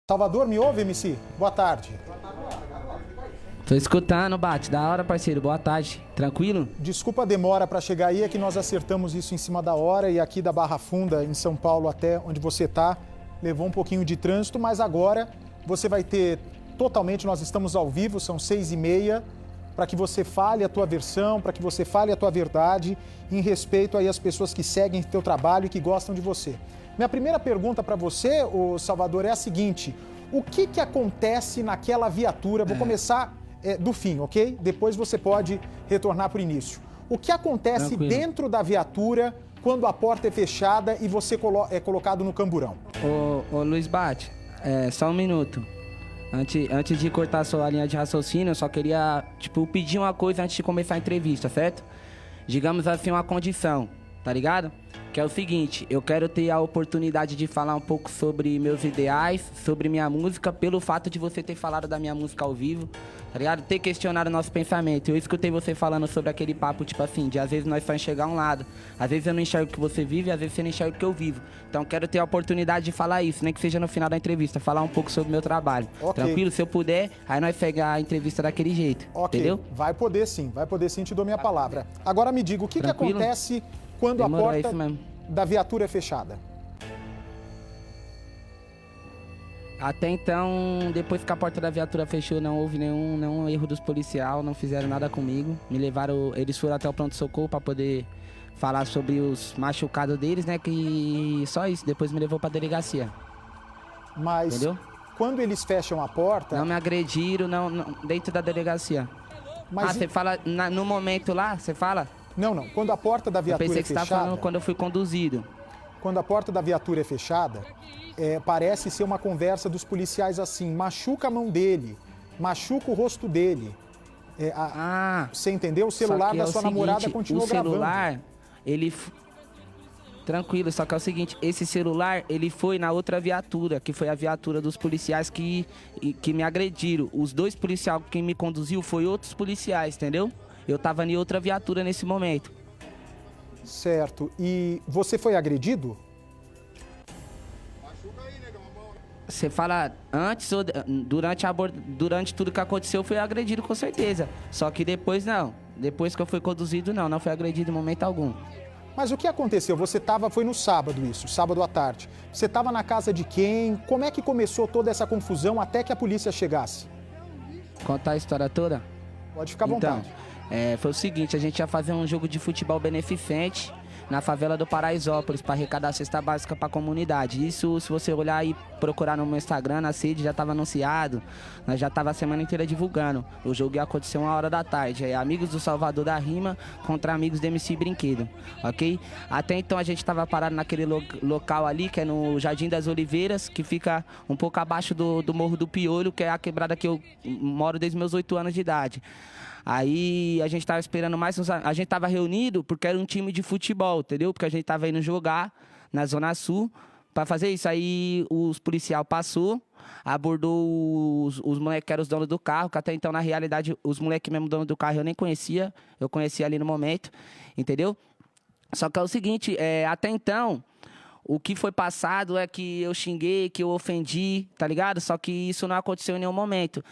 Salvador, me ouve, MC? Boa tarde. Tô escutando, Bate. Da hora, parceiro. Boa tarde. Tranquilo? Desculpa a demora para chegar aí, é que nós acertamos isso em cima da hora e aqui da Barra Funda, em São Paulo, até onde você tá, levou um pouquinho de trânsito, mas agora você vai ter totalmente, nós estamos ao vivo, são 6h30, para que você fale a tua versão, para que você fale a tua verdade, em respeito aí às pessoas que seguem teu trabalho e que gostam de você. Minha primeira pergunta para você, ô Salvador, é a seguinte: o que acontece naquela viatura? Vou começar do fim, ok? Depois você pode retornar para o início. O que acontece Tranquilo. dentro da viatura quando a porta é fechada e você é colocado no camburão? Ô Luiz Bate, só um minuto. Antes de cortar a sua linha de raciocínio, eu só queria, pedir uma coisa antes de começar a entrevista, certo? Digamos assim, uma condição, tá ligado? Que é o seguinte, eu quero ter a oportunidade de falar um pouco sobre meus ideais, sobre minha música, pelo fato de você ter falado da minha música ao vivo, tá ligado? Ter questionado o nosso pensamento. Eu escutei você falando sobre aquele papo, de às vezes nós só enxergar um lado. Às vezes eu não enxergo o que você vive, às vezes você não enxerga o que eu vivo. Então eu quero ter a oportunidade de falar isso, nem que seja no final da entrevista, falar um pouco sobre o meu trabalho. Ok. Tranquilo? Se eu puder, aí nós pega a entrevista daquele jeito, Ok, entendeu? vai poder sim, te dou minha palavra. Agora me diga, o que Tranquilo? acontece quando Demorou, a é porta isso mesmo. da viatura é fechada? Até então, depois que a porta da viatura fechou, não houve nenhum erro dos policiais, não fizeram nada comigo. Me levaram, eles foram até o pronto-socorro para poder falar sobre os machucados deles, né? Que só isso, depois me levou pra delegacia. Mas Entendeu? quando eles fecham a porta... Não me agrediram, dentro da delegacia. Mas Você fala, no momento lá, você fala? Não. Quando a porta da Eu viatura pensei é que você estava falando fechada, quando eu fui conduzido. quando a porta da viatura é fechada, parece ser uma conversa dos policiais assim: machuca a mão dele, machuca o rosto dele. Você entendeu? O celular Só que da é o sua seguinte, namorada continua o celular, gravando. Tranquilo, só que é o seguinte, esse celular, ele foi na outra viatura, que foi a viatura dos policiais que me agrediram. Os dois policiais que me conduziu foi outros policiais, entendeu? Eu tava em outra viatura nesse momento. Certo. E você foi agredido? Você fala antes ou durante tudo que aconteceu, foi agredido com certeza. Só que depois não. Depois que eu fui conduzido, não foi agredido em momento algum. Mas o que aconteceu? Foi no sábado isso, sábado à tarde. Você estava na casa de quem? Como é que começou toda essa confusão até que a polícia chegasse? Contar a história toda? Pode ficar à vontade. Foi o seguinte, a gente ia fazer um jogo de futebol beneficente na favela do Paraisópolis para arrecadar a cesta básica para a comunidade. Isso, se você olhar e procurar no meu Instagram, na sede já estava anunciado, nós já estava a semana inteira divulgando. O jogo ia acontecer 1h da tarde, amigos do Salvador da Rima contra amigos do MC Brinquedo, ok? Até então a gente estava parado naquele local ali, que é no Jardim das Oliveiras, que fica um pouco abaixo do Morro do Piolho, que é a quebrada que eu moro desde meus 8 anos de idade. Aí a gente tava esperando mais a gente tava reunido porque era um time de futebol, entendeu? Porque a gente tava indo jogar na Zona Sul pra fazer isso. Aí os policial passou, abordou os moleques que eram os donos do carro, que até então, na realidade, os moleques mesmo donos do carro eu nem conhecia, eu conhecia ali no momento, entendeu? Só que é o seguinte, até então, o que foi passado é que eu xinguei, que eu ofendi, tá ligado? Só que isso não aconteceu em nenhum momento.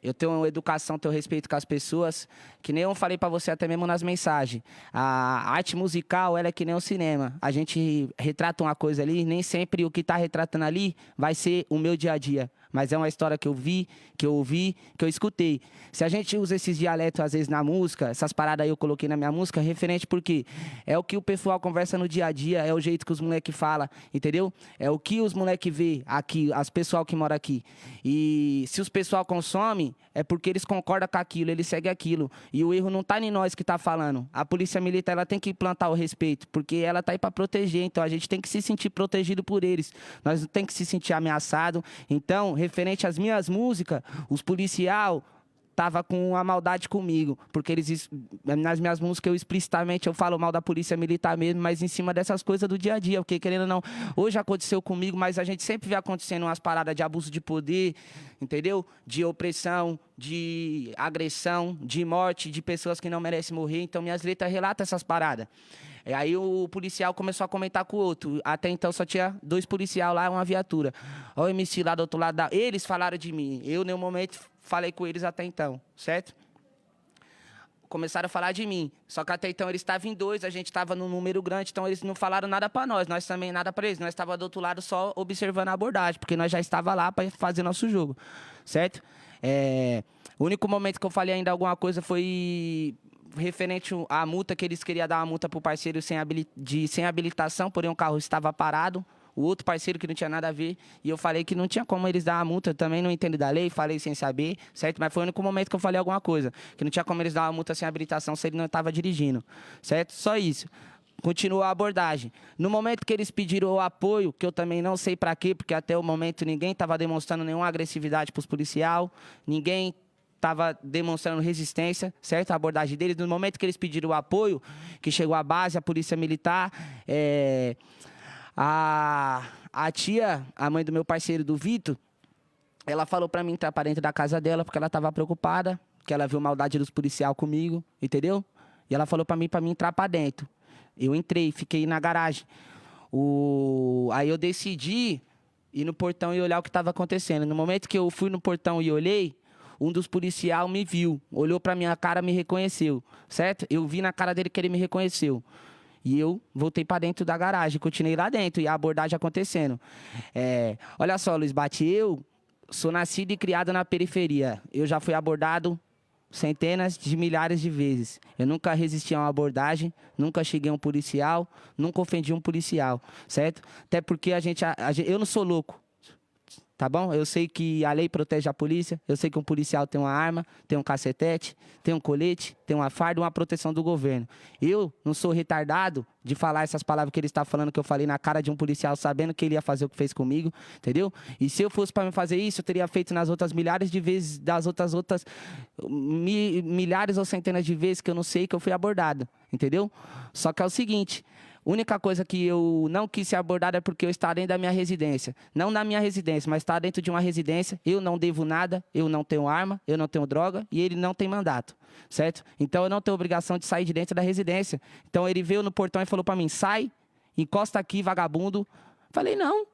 Eu tenho educação, tenho respeito com as pessoas, que nem eu falei pra você até mesmo nas mensagens. A arte musical, ela é que nem o cinema. A gente retrata uma coisa ali, nem sempre o que tá retratando ali vai ser o meu dia a dia. Mas é uma história que eu vi, que eu ouvi, que eu escutei. Se a gente usa esses dialetos, às vezes, na música, essas paradas aí eu coloquei na minha música, referente porque é o que o pessoal conversa no dia a dia, é o jeito que os moleques falam, entendeu? É o que os moleques vê aqui, as pessoal que mora aqui. E se os pessoal consomem, é porque eles concordam com aquilo, eles seguem aquilo. E o erro não tá em nós que tá falando. A polícia militar, ela tem que implantar o respeito, porque ela tá aí pra proteger, então a gente tem que se sentir protegido por eles. Nós não tem que se sentir ameaçado. Então, referente às minhas músicas, os policial tava com uma maldade comigo, porque nas minhas músicas eu explicitamente eu falo mal da polícia militar mesmo, mas em cima dessas coisas do dia a dia, porque querendo ou não, hoje aconteceu comigo, mas a gente sempre vê acontecendo umas paradas de abuso de poder, entendeu? De opressão, de agressão, de morte, de pessoas que não merecem morrer, então minhas letras relatam essas paradas. E aí o policial começou a comentar com o outro. Até então só tinha 2 policiais lá, uma viatura. Olha o MC lá do outro lado. Eles falaram de mim. Eu, em nenhum momento, falei com eles até então, certo? Começaram a falar de mim. Só que até então eles estavam em 2, a gente estava num número grande, então eles não falaram nada para nós. Nós também nada para eles. Nós estávamos do outro lado só observando a abordagem, porque nós já estávamos lá para fazer nosso jogo, certo? O único momento que eu falei ainda alguma coisa foi referente à multa, que eles queriam dar uma multa para o parceiro sem habilitação, porém o carro estava parado. O outro parceiro que não tinha nada a ver, e eu falei que não tinha como eles dar a multa, eu também não entendo da lei, falei sem saber, certo? Mas foi o único momento que eu falei alguma coisa, que não tinha como eles dar uma multa sem habilitação se ele não estava dirigindo, certo? Só isso. Continuou a abordagem. No momento que eles pediram o apoio, que eu também não sei para quê, porque até o momento ninguém estava demonstrando nenhuma agressividade para os policiais, ninguém estava demonstrando resistência, certo? A abordagem deles. No momento que eles pediram o apoio, que chegou a base, a polícia militar, a tia, a mãe do meu parceiro, do Vitor, ela falou pra mim entrar pra dentro da casa dela porque ela tava preocupada, que ela viu maldade dos policiais comigo, entendeu? E ela falou pra mim entrar pra dentro. Eu entrei, fiquei na garagem. Aí eu decidi ir no portão e olhar o que tava acontecendo. No momento que eu fui no portão e olhei, um dos policiais me viu, olhou pra minha cara, me reconheceu, certo? Eu vi na cara dele que ele me reconheceu. E eu voltei para dentro da garagem, continuei lá dentro e a abordagem acontecendo. Olha só, Luiz Bate, eu sou nascido e criado na periferia. Eu já fui abordado centenas de milhares de vezes. Eu nunca resisti a uma abordagem, nunca cheguei a um policial, nunca ofendi um policial, certo? Até porque eu não sou louco. Tá bom? Eu sei que a lei protege a polícia, eu sei que um policial tem uma arma, tem um cacetete, tem um colete, tem uma farda, uma proteção do governo. Eu não sou retardado de falar essas palavras que ele está falando, que eu falei na cara de um policial, sabendo que ele ia fazer o que fez comigo, entendeu? E se eu fosse para me fazer isso, eu teria feito nas outras milhares de vezes, das outras milhares ou centenas de vezes que eu não sei que eu fui abordado, entendeu? Só que é o seguinte... A única coisa que eu não quis ser abordada é porque eu estava dentro da minha residência. Não na minha residência, mas estava dentro de uma residência. Eu não devo nada, eu não tenho arma, eu não tenho droga e ele não tem mandato, certo? Então eu não tenho obrigação de sair de dentro da residência. Então ele veio no portão e falou para mim, sai, encosta aqui, vagabundo. Falei, não,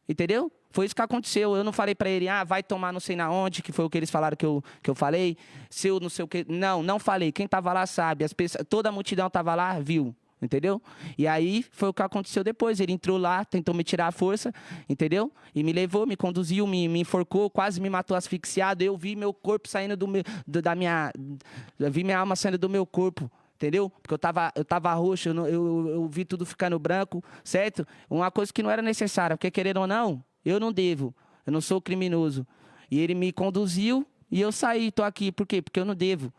entendeu? Foi isso que aconteceu. Eu não falei para ele, vai tomar não sei na onde, que foi o que eles falaram que eu falei. Se eu não sei o que... Não falei. Quem estava lá sabe. Toda a multidão estava lá, viu. Entendeu? E aí foi o que aconteceu depois. Ele entrou lá, tentou me tirar a força, entendeu? E me levou, me conduziu, me enforcou, quase me matou asfixiado. Eu vi meu corpo saindo eu vi minha alma saindo do meu corpo, entendeu? Porque eu tava roxo, eu vi tudo ficando branco, certo? Uma coisa que não era necessária, porque querendo ou não, eu não devo, eu não sou criminoso. E ele me conduziu e eu saí, tô aqui. Por quê? Porque eu não devo.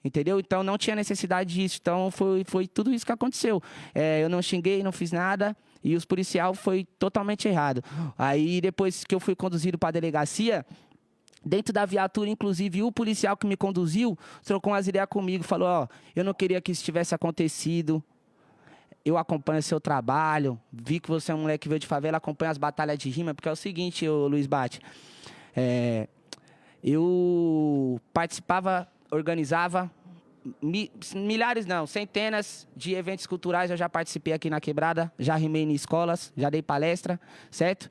Entendeu? Então, não tinha necessidade disso. Então, foi tudo isso que aconteceu. Eu não xinguei, não fiz nada. E os policiais foi totalmente errado. Aí, depois que eu fui conduzido para a delegacia, dentro da viatura, inclusive, o policial que me conduziu trocou umas ideias comigo. Falou, eu não queria que isso tivesse acontecido. Eu acompanho seu trabalho. Vi que você é um moleque que veio de favela, acompanha as batalhas de rima. Porque é o seguinte, Luiz Bate. Eu participava... organizava centenas de eventos culturais. Eu já participei aqui na Quebrada, já rimei em escolas, já dei palestra, certo?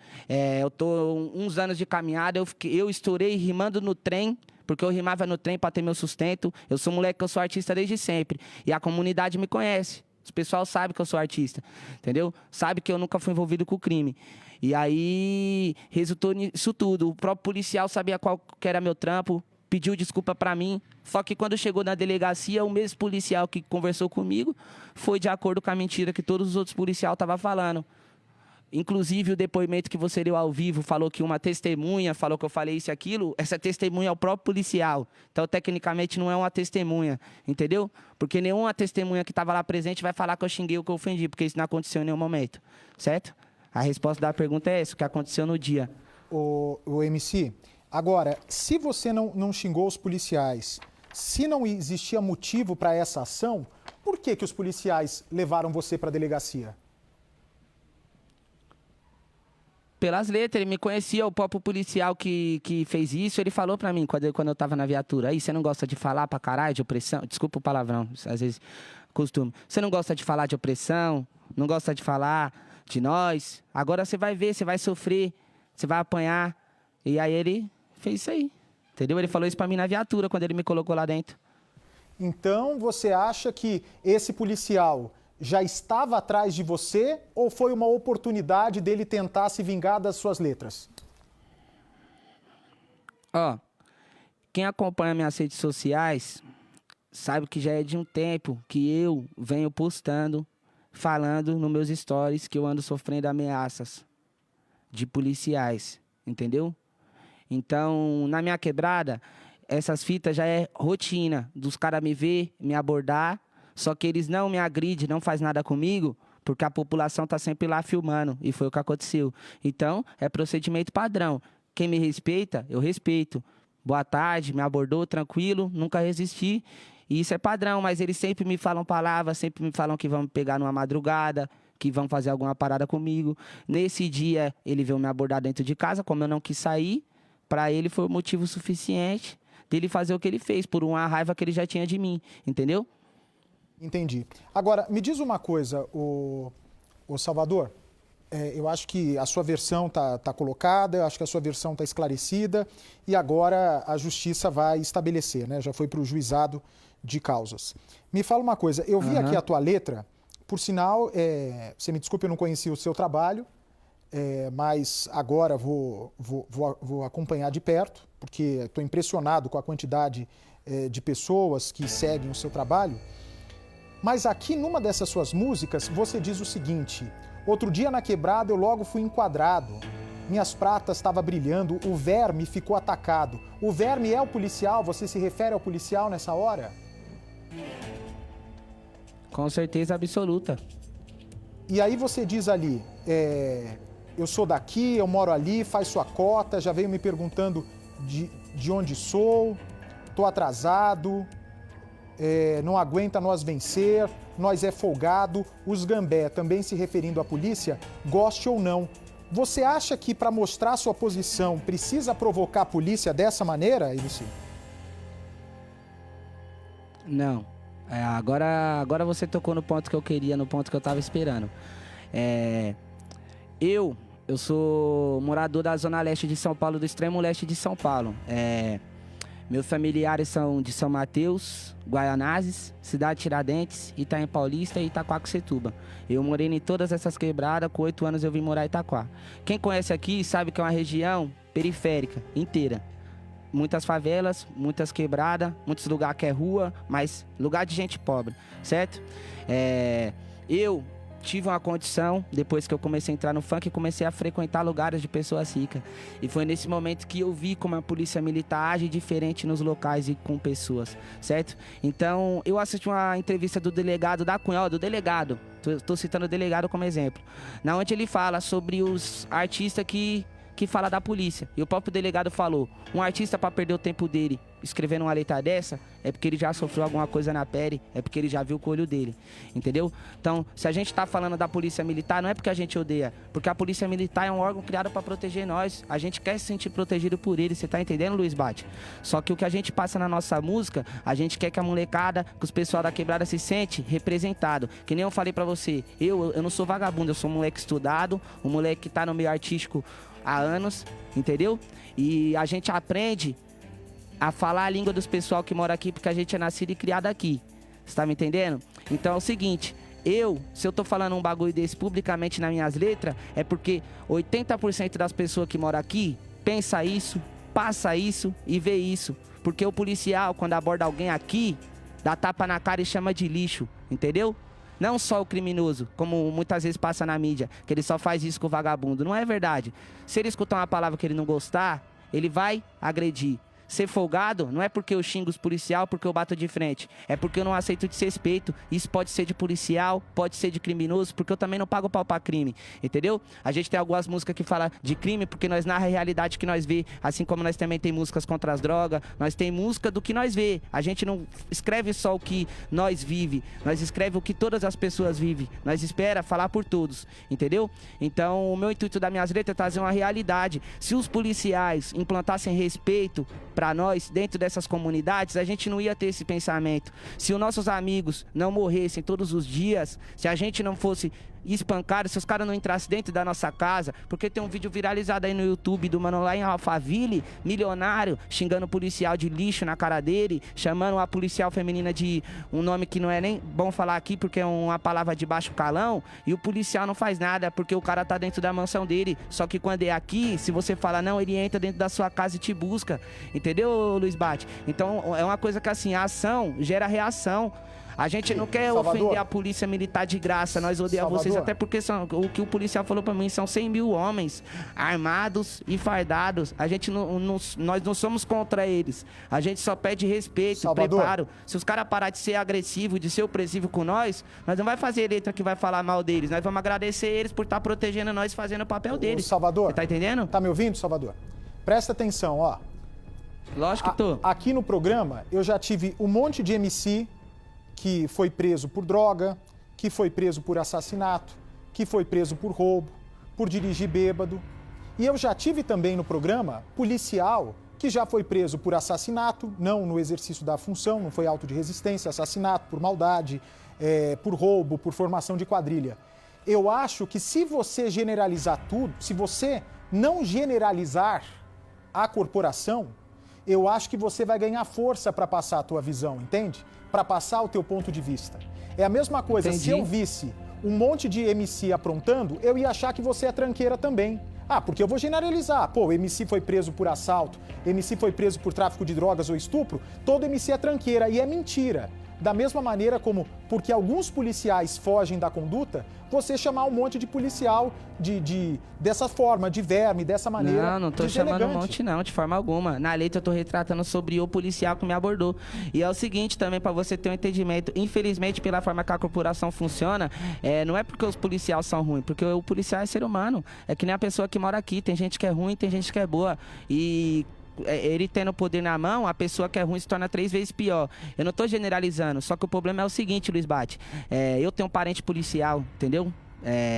Eu tô uns anos de caminhada, eu estourei rimando no trem, porque eu rimava no trem para ter meu sustento. Eu sou moleque, eu sou artista desde sempre, e a comunidade me conhece. O pessoal sabe que eu sou artista, entendeu? Sabe que eu nunca fui envolvido com crime. E aí, resultou nisso tudo. O próprio policial sabia qual que era meu trampo, pediu desculpa para mim, só que quando chegou na delegacia, o mesmo policial que conversou comigo foi de acordo com a mentira que todos os outros policiais estavam falando. Inclusive, o depoimento que você deu ao vivo falou que uma testemunha falou que eu falei isso e aquilo. Essa testemunha é o próprio policial. Então, tecnicamente, não é uma testemunha, entendeu? Porque nenhuma testemunha que estava lá presente vai falar que eu xinguei ou que eu ofendi, porque isso não aconteceu em nenhum momento, certo? A resposta da pergunta é essa, o que aconteceu no dia. O MC... Agora, se você não xingou os policiais, se não existia motivo para essa ação, por que os policiais levaram você para a delegacia? Pelas letras, ele me conhecia, o próprio policial que fez isso, ele falou para mim quando eu estava na viatura, aí você não gosta de falar pra caralho, de opressão, desculpa o palavrão, às vezes, costume. Você não gosta de falar de opressão, não gosta de falar de nós. Agora você vai ver, você vai sofrer, você vai apanhar. E aí ele fez isso aí, entendeu? Ele falou isso pra mim na viatura, quando ele me colocou lá dentro. Então, você acha que esse policial já estava atrás de você ou foi uma oportunidade dele tentar se vingar das suas letras? Ó, quem acompanha minhas redes sociais sabe que já é de um tempo que eu venho postando, falando nos meus stories que eu ando sofrendo ameaças de policiais, entendeu? Então, na minha quebrada, essas fitas já é rotina dos caras me ver, me abordar, só que eles não me agridem, não faz nada comigo, porque a população tá sempre lá filmando, e foi o que aconteceu. Então, é procedimento padrão. Quem me respeita, eu respeito. Boa tarde, me abordou, tranquilo, nunca resisti. E isso é padrão, mas eles sempre me falam palavras, sempre me falam que vão me pegar numa madrugada, que vão fazer alguma parada comigo. Nesse dia, ele veio me abordar dentro de casa, como eu não quis sair, para ele foi o motivo suficiente dele fazer o que ele fez, por uma raiva que ele já tinha de mim, entendeu? Entendi. Agora, me diz uma coisa, o Salvador, eu acho que a sua versão tá colocada, eu acho que a sua versão está esclarecida e agora a justiça vai estabelecer, né? Já foi para o juizado de causas. Me fala uma coisa, eu vi aqui a tua letra, por sinal, você me desculpe, eu não conhecia o seu trabalho, mas agora vou acompanhar de perto, porque estou impressionado com a quantidade de pessoas que seguem o seu trabalho. Mas aqui numa dessas suas músicas, você diz o seguinte: outro dia na quebrada eu logo fui enquadrado, minhas pratas estavam brilhando, o verme ficou atacado. O verme é o policial? Você se refere ao policial nessa hora? Com certeza absoluta. E aí você diz ali, eu sou daqui, eu moro ali, faz sua cota, já veio me perguntando de onde sou, tô atrasado, não aguenta nós vencer, nós é folgado, os gambé, também se referindo à polícia, goste ou não. Você acha que para mostrar sua posição precisa provocar a polícia dessa maneira, Irici? Não. Agora você tocou no ponto que eu queria, no ponto que eu tava esperando. Eu sou morador da Zona Leste de São Paulo, do extremo leste de São Paulo. Meus familiares são de São Mateus, Guaianazes, Cidade Tiradentes, Itaim Paulista e Itaquaquecetuba. Eu morei em todas essas quebradas, com 8 anos eu vim morar em Itaquá. Quem conhece aqui sabe que é uma região periférica, inteira. Muitas favelas, muitas quebradas, muitos lugares que é rua, mas lugar de gente pobre, certo? Eu tive uma condição, depois que eu comecei a entrar no funk, comecei a frequentar lugares de pessoas ricas. E foi nesse momento que eu vi como a polícia militar age diferente nos locais e com pessoas, certo? Então, eu assisti uma entrevista do delegado da Cunha, do delegado, tô citando o delegado como exemplo, na onde ele fala sobre os artistas que fala da polícia. E o próprio delegado falou, um artista para perder o tempo dele escrevendo uma letra dessa, é porque ele já sofreu alguma coisa na pele, é porque ele já viu com o olho dele, entendeu? Então, se a gente tá falando da polícia militar, não é porque a gente odeia, porque a polícia militar é um órgão criado para proteger nós, a gente quer se sentir protegido por ele, você tá entendendo, Luiz Bate? Só que o que a gente passa na nossa música, a gente quer que a molecada, que os pessoal da quebrada se sente representado, que nem eu falei pra você, eu não sou vagabundo, eu sou um moleque estudado, um moleque que tá no meio artístico há anos, entendeu? E a gente aprende a falar a língua dos pessoal que mora aqui, porque a gente é nascido e criado aqui. Você tá me entendendo? Então é o seguinte, se eu tô falando um bagulho desse publicamente nas minhas letras, é porque 80% das pessoas que moram aqui pensa isso, passa isso e vê isso. Porque o policial, quando aborda alguém aqui, dá tapa na cara e chama de lixo, entendeu? Não só o criminoso, como muitas vezes passa na mídia, que ele só faz isso com o vagabundo. Não é verdade. Se ele escutar uma palavra que ele não gostar, ele vai agredir. Ser folgado não é porque eu xingo os policial, porque eu bato de frente. É porque eu não aceito desrespeito. Isso pode ser de policial, pode ser de criminoso, porque eu também não pago pau pra crime, entendeu? A gente tem algumas músicas que falam de crime porque nós narra a realidade que nós vê. Assim como nós também tem músicas contra as drogas, nós tem música do que nós vê. A gente não escreve só o que nós vive, nós escreve o que todas as pessoas vivem. Nós espera falar por todos, entendeu? Então o meu intuito das minhas letras é trazer uma realidade. Se os policiais implantassem respeito para nós dentro dessas comunidades, a gente não ia ter esse pensamento. Se os nossos amigos não morressem todos os dias, se a gente não fosse espancado, se os caras não entrassem dentro da nossa casa, porque tem um vídeo viralizado aí no YouTube do mano lá em Alphaville, milionário, xingando o policial de lixo na cara dele, chamando a policial feminina de um nome que não é nem bom falar aqui, porque é uma palavra de baixo calão, e o policial não faz nada, porque o cara tá dentro da mansão dele, só que quando é aqui, se você fala não, ele entra dentro da sua casa e te busca, entendeu, Luiz Bate? Então, é uma coisa que assim, a ação gera reação. A gente não quer ofender a polícia militar de graça, nós odiamos vocês, até porque o que o policial falou pra mim são 100 mil homens armados e fardados. A gente nós não somos contra eles, a gente só pede respeito, preparo. Se os caras parar de ser agressivos, de ser opressivo com nós não vai fazer letra que vai falar mal deles, nós vamos agradecer eles por estar protegendo nós, fazendo o papel deles. Salvador, você tá entendendo? Tá me ouvindo, Salvador? Presta atenção, ó. Lógico que tô. Aqui no programa, eu já tive um monte de MC que foi preso por droga, que foi preso por assassinato, que foi preso por roubo, por dirigir bêbado. E eu já tive também no programa policial que já foi preso por assassinato, não no exercício da função, não foi auto de resistência, assassinato por maldade, por roubo, por formação de quadrilha. Eu acho que se você generalizar tudo, se você não generalizar a corporação, eu acho que você vai ganhar força para passar a tua visão, entende? Para passar o teu ponto de vista. É a mesma coisa, se eu visse um monte de MC aprontando, eu ia achar que você é tranqueira também. Ah, porque eu vou generalizar. Pô, o MC foi preso por assalto, MC foi preso por tráfico de drogas ou estupro, todo MC é tranqueira, e é mentira. Da mesma maneira como, porque alguns policiais fogem da conduta, você chamar um monte de policial dessa forma, de verme, dessa maneira. Não tô chamando um monte não, de forma alguma. Na letra eu tô retratando sobre o policial que me abordou. E é o seguinte também, pra você ter um entendimento, infelizmente pela forma que a corporação funciona, não é porque os policiais são ruins, porque o policial é ser humano. É que nem a pessoa que mora aqui, tem gente que é ruim, tem gente que é boa. E ele tendo o poder na mão, a pessoa que é ruim se torna 3 vezes pior. Eu não tô generalizando, só que o problema é o seguinte, Luiz Bate. Eu tenho um parente policial, entendeu?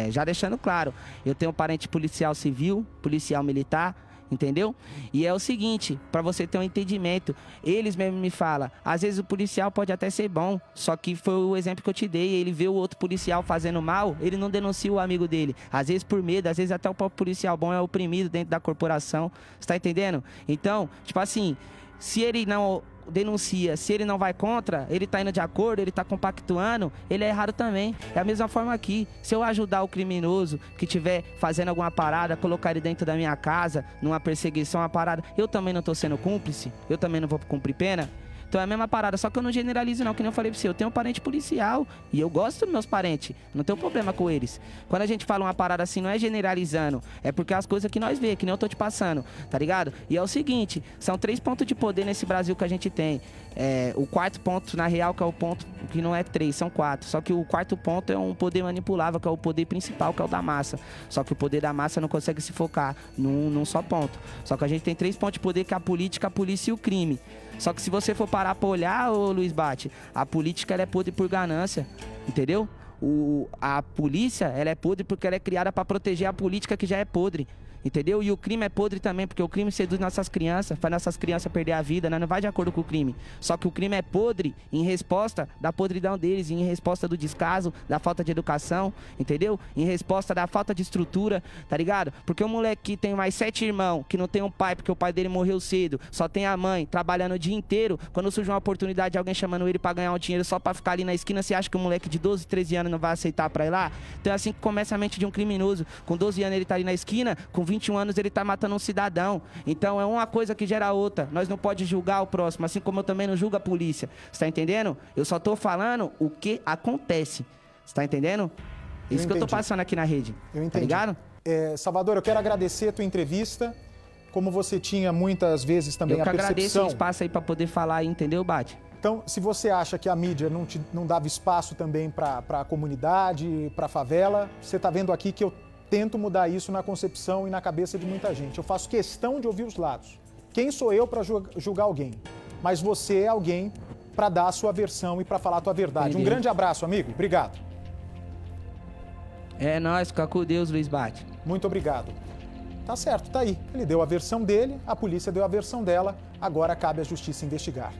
Já deixando claro, eu tenho um parente policial civil, policial militar, entendeu? E é o seguinte, pra você ter um entendimento, eles mesmo me falam, às vezes o policial pode até ser bom, só que foi o exemplo que eu te dei, ele vê o outro policial fazendo mal, ele não denuncia o amigo dele, às vezes por medo, às vezes até o próprio policial bom é oprimido dentro da corporação, você tá entendendo? Então, tipo assim, se ele não denuncia, se ele não vai contra, ele tá indo de acordo, ele tá compactuando, ele é errado também. É a mesma forma aqui. Se eu ajudar o criminoso que estiver fazendo alguma parada, colocar ele dentro da minha casa, numa perseguição, uma parada, eu também não tô sendo cúmplice, eu também não vou cumprir pena. Então é a mesma parada, só que eu não generalizo não, que nem eu falei pra você, eu tenho um parente policial e eu gosto dos meus parentes, não tenho problema com eles. Quando a gente fala uma parada assim, não é generalizando, é porque as coisas que nós vê, que nem eu tô te passando, tá ligado? E é o seguinte, são 3 pontos de poder nesse Brasil que a gente tem. O 4º ponto, na real, que é o ponto que não é 3, são 4. Só que o 4º ponto é um poder manipulável, que é o poder principal, que é o da massa. Só que o poder da massa não consegue se focar num só ponto. Só que a gente tem 3 pontos de poder, que é a política, a polícia e o crime. Só que se você for parar pra olhar, ô Luiz Bate, a política ela é podre por ganância, entendeu? A polícia ela é podre porque ela é criada pra proteger a política que já é podre. Entendeu? E o crime é podre também, porque o crime seduz nossas crianças, faz nossas crianças perder a vida, né? Não vai de acordo com o crime. Só que o crime é podre em resposta da podridão deles, em resposta do descaso, da falta de educação, entendeu? Em resposta da falta de estrutura, tá ligado? Porque o moleque que tem mais 7 irmãos, que não tem um pai porque o pai dele morreu cedo, só tem a mãe trabalhando o dia inteiro, quando surge uma oportunidade de alguém chamando ele pra ganhar um dinheiro só pra ficar ali na esquina, você acha que o moleque de 12, 13 anos não vai aceitar pra ir lá? Então é assim que começa a mente de um criminoso. Com 12 anos ele tá ali na esquina, com 21 anos ele tá matando um cidadão. Então é uma coisa que gera outra. Nós não pode julgar o próximo, assim como eu também não julgo a polícia. Você tá entendendo? Eu só tô falando o que acontece. Você tá entendendo? Isso que eu tô passando aqui na rede. Eu entendi. Tá ligado? Salvador, eu quero agradecer a tua entrevista. Como você tinha muitas vezes também a percepção... Eu que agradeço o espaço aí pra poder falar aí, entendeu, Bate? Então, se você acha que a mídia não dava espaço também para a comunidade, para a favela, você está vendo aqui que eu tento mudar isso na concepção e na cabeça de muita gente. Eu faço questão de ouvir os lados. Quem sou eu para julgar alguém? Mas você é alguém para dar a sua versão e para falar a tua verdade. Entendi. Um grande abraço, amigo. Obrigado. É nóis, fica com Deus, Luiz Bate. Muito obrigado. Tá certo, tá aí. Ele deu a versão dele, a polícia deu a versão dela, agora cabe à justiça investigar.